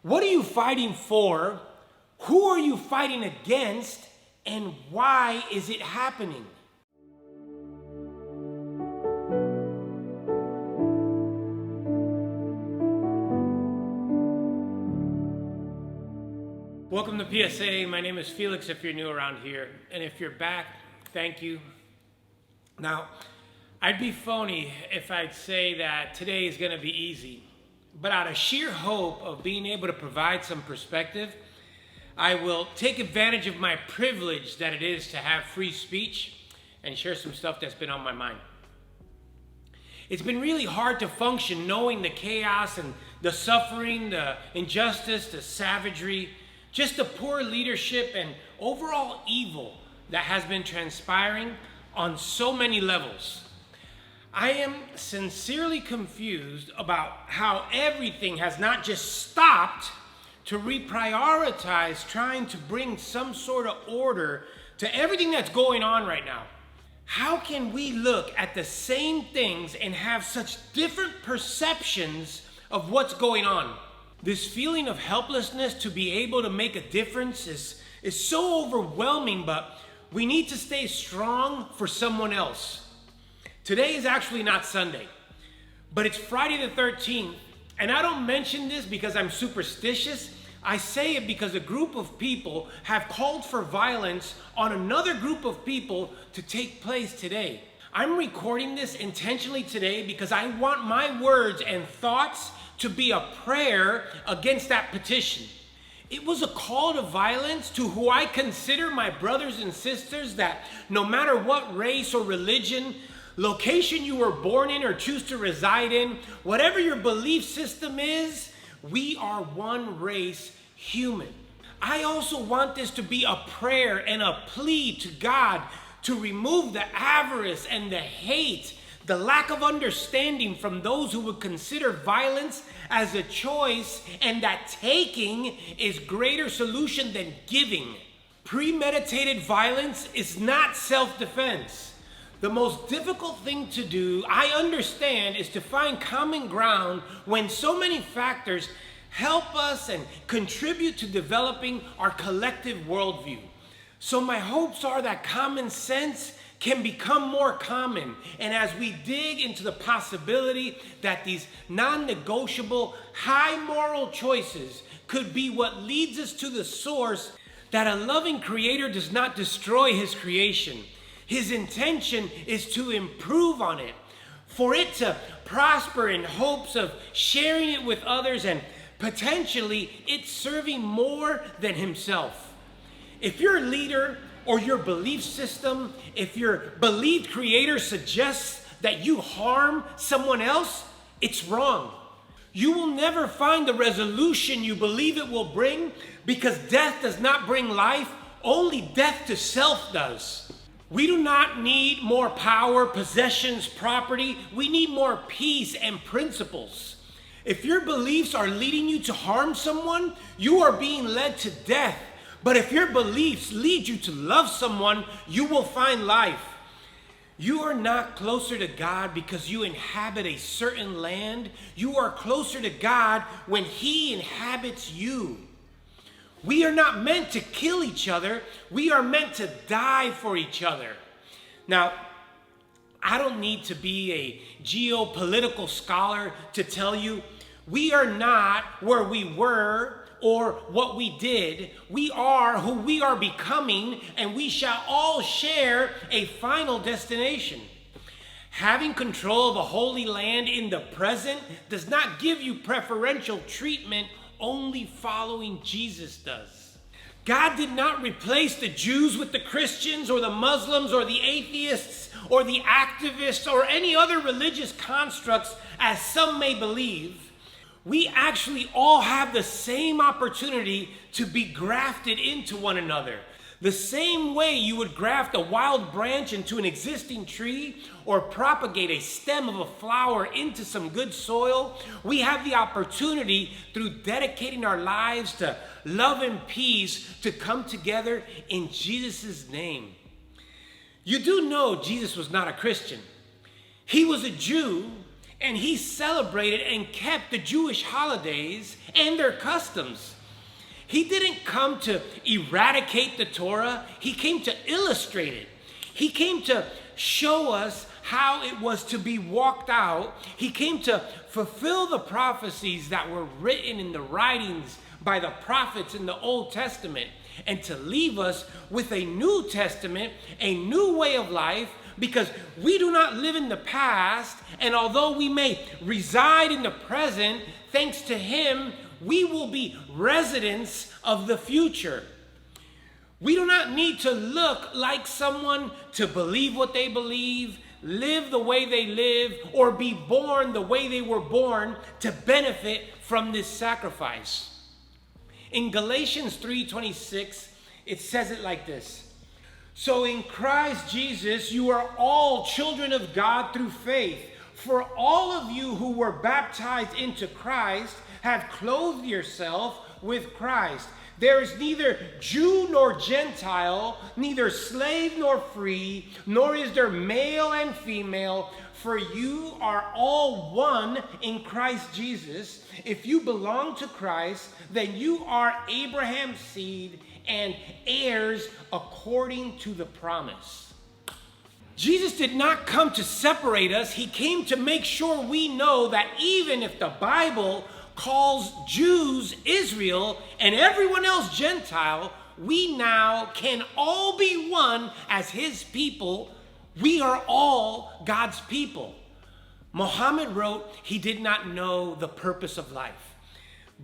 What are you fighting for? Who are you fighting against? And why is it happening? Welcome to PSA. My name is Felix if you're new around here. And if you're back, thank you. Now, I'd be phony if I'd say that today is going to be easy. But out of sheer hope of being able to provide some perspective, I will take advantage of my privilege that it is to have free speech and share some stuff that's been on my mind. It's been really hard to function knowing the chaos and the suffering, the injustice, the savagery, just the poor leadership and overall evil that has been transpiring on so many levels. I am sincerely confused about how everything has not just stopped to reprioritize trying to bring some sort of order to everything that's going on right now. How can we look at the same things and have such different perceptions of what's going on? This feeling of helplessness to be able to make a difference is so overwhelming, but we need to stay strong for someone else. Today is actually not Sunday, but it's Friday the 13th, and I don't mention this because I'm superstitious. I say it because a group of people have called for violence on another group of people to take place today. I'm recording this intentionally today because I want my words and thoughts to be a prayer against that petition. It was a call to violence to who I consider my brothers and sisters that no matter what race or religion, location you were born in or choose to reside in, whatever your belief system is, we are one race, human. I also want this to be a prayer and a plea to God to remove the avarice and the hate, the lack of understanding from those who would consider violence as a choice and that taking is greater solution than giving. Premeditated violence is not self-defense. The most difficult thing to do, I understand, is to find common ground when so many factors help us and contribute to developing our collective worldview. So my hopes are that common sense can become more common, and as we dig into the possibility that these non-negotiable, high moral choices could be what leads us to the source that a loving creator does not destroy his creation. His intention is to improve on it, for it to prosper in hopes of sharing it with others and potentially it serving more than himself. If your leader or your belief system, if your believed creator suggests that you harm someone else, it's wrong. You will never find the resolution you believe it will bring because death does not bring life, only death to self does. We do not need more power, possessions, property. We need more peace and principles. If your beliefs are leading you to harm someone, you are being led to death. But if your beliefs lead you to love someone, you will find life. You are not closer to God because you inhabit a certain land. You are closer to God when He inhabits you. We are not meant to kill each other. We are meant to die for each other. Now, I don't need to be a geopolitical scholar to tell you we are not where we were or what we did. We are who we are becoming, and we shall all share a final destination. Having control of a holy land in the present does not give you preferential treatment. Only following Jesus does. God did not replace the Jews with the Christians or the Muslims or the atheists or the activists or any other religious constructs as some may believe. We actually all have the same opportunity to be grafted into one another. The same way you would graft a wild branch into an existing tree or propagate a stem of a flower into some good soil, we have the opportunity through dedicating our lives to love and peace to come together in Jesus' name. You do know Jesus was not a Christian. He was a Jew And he celebrated and kept the Jewish holidays and their customs. He didn't come to eradicate the Torah. He came to illustrate it. He came to show us how it was to be walked out. He came to fulfill the prophecies that were written in the writings by the prophets in the Old Testament, and to leave us with a New Testament, a new way of life, because we do not live in the past, and although we may reside in the present, thanks to him, we will be residents of the future. We do not need to look like someone to believe what they believe, live the way they live, or be born the way they were born to benefit from this sacrifice. In Galatians 3:26, it says it like this. So in Christ Jesus, you are all children of God through faith. For all of you who were baptized into Christ have clothed yourself with Christ. There is neither Jew nor Gentile, neither slave nor free, nor is there male and female, for you are all one in Christ Jesus. If you belong to Christ, then you are Abraham's seed and heirs according to the promise. Jesus did not come to separate us. He came to make sure we know that even if the Bible calls Jews Israel and everyone else Gentile, we now can all be one as his people. We are all God's people. Muhammad wrote he did not know the purpose of life.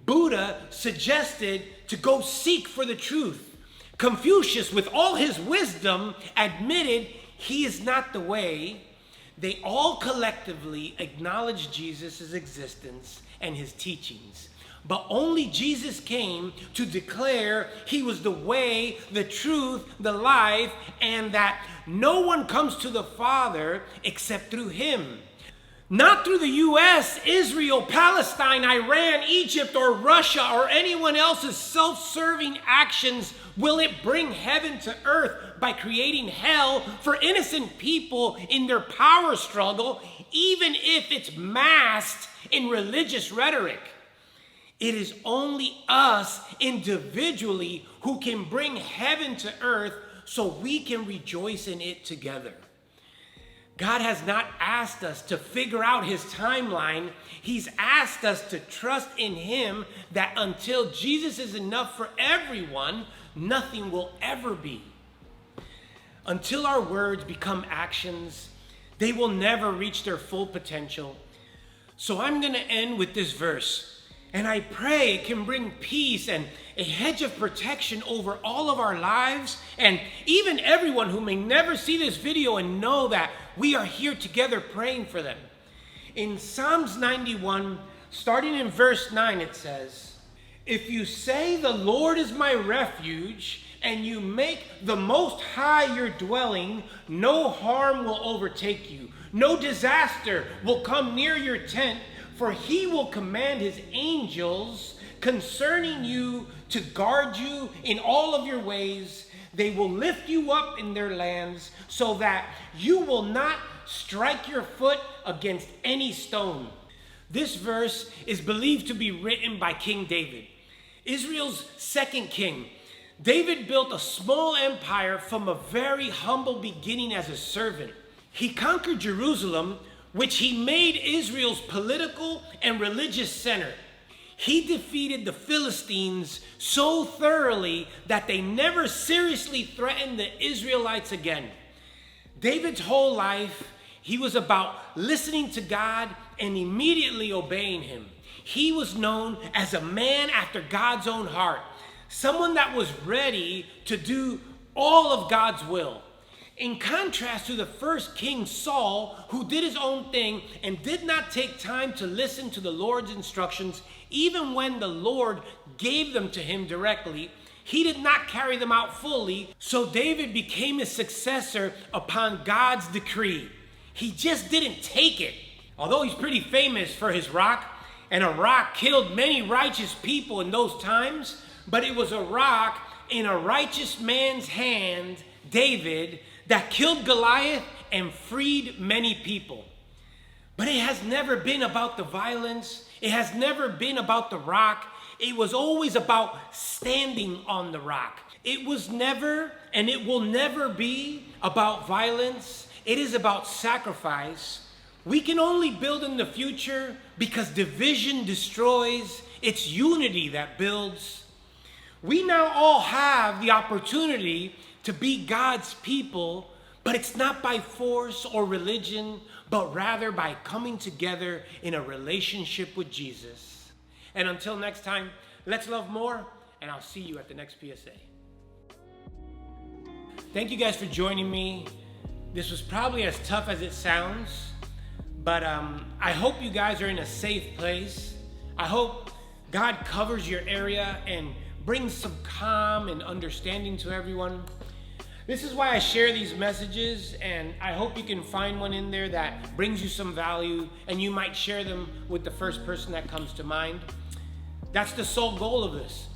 Buddha suggested to go seek for the truth. Confucius, with all his wisdom, admitted he is not the way. They all collectively acknowledged Jesus' existence and his teachings. But only Jesus came to declare he was the way, the truth, the life, and that no one comes to the Father except through him. Not through the U.S., Israel, Palestine, Iran, Egypt, or Russia, or anyone else's self-serving actions will it bring heaven to earth by creating hell for innocent people in their power struggle, even if it's masked in religious rhetoric. It is only us individually who can bring heaven to earth so we can rejoice in it together. God has not asked us to figure out his timeline. He's asked us to trust in him that until Jesus is enough for everyone, nothing will ever be. Until our words become actions, they will never reach their full potential. So I'm going to end with this verse. And I pray it can bring peace and a hedge of protection over all of our lives, and even everyone who may never see this video and know that we are here together praying for them. In Psalms 91, starting in verse 9, it says, "If you say the Lord is my refuge, and you make the Most High your dwelling, no harm will overtake you. No disaster will come near your tent, for he will command his angels concerning you to guard you in all of your ways. They will lift you up in their lands so that you will not strike your foot against any stone." This verse is believed to be written by King David, Israel's second king. David built a small empire from a very humble beginning as a servant. He conquered Jerusalem, which he made Israel's political and religious center. He defeated the Philistines so thoroughly that they never seriously threatened the Israelites again. David's whole life, he was about listening to God and immediately obeying him. He was known as a man after God's own heart, someone that was ready to do all of God's will. In contrast to the first king, Saul, who did his own thing and did not take time to listen to the Lord's instructions, even when the Lord gave them to him directly, he did not carry them out fully, so David became his successor upon God's decree. He just didn't take it. Although he's pretty famous for his rock, and a rock killed many righteous people in those times, but it was a rock in a righteous man's hand, David, that killed Goliath and freed many people. But it has never been about the violence. It has never been about the rock. It was always about standing on the rock. It was never, and it will never be about violence. It is about sacrifice. We can only build in the future because division destroys. It's unity that builds. We now all have the opportunity to be God's people, but it's not by force or religion, but rather by coming together in a relationship with Jesus. And until next time, let's love more, and I'll see you at the next PSA. Thank you guys for joining me. This was probably as tough as it sounds, but I hope you guys are in a safe place. I hope God covers your area and brings some calm and understanding to everyone. This is why I share these messages, and I hope you can find one in there that brings you some value, and you might share them with the first person that comes to mind. That's the sole goal of this,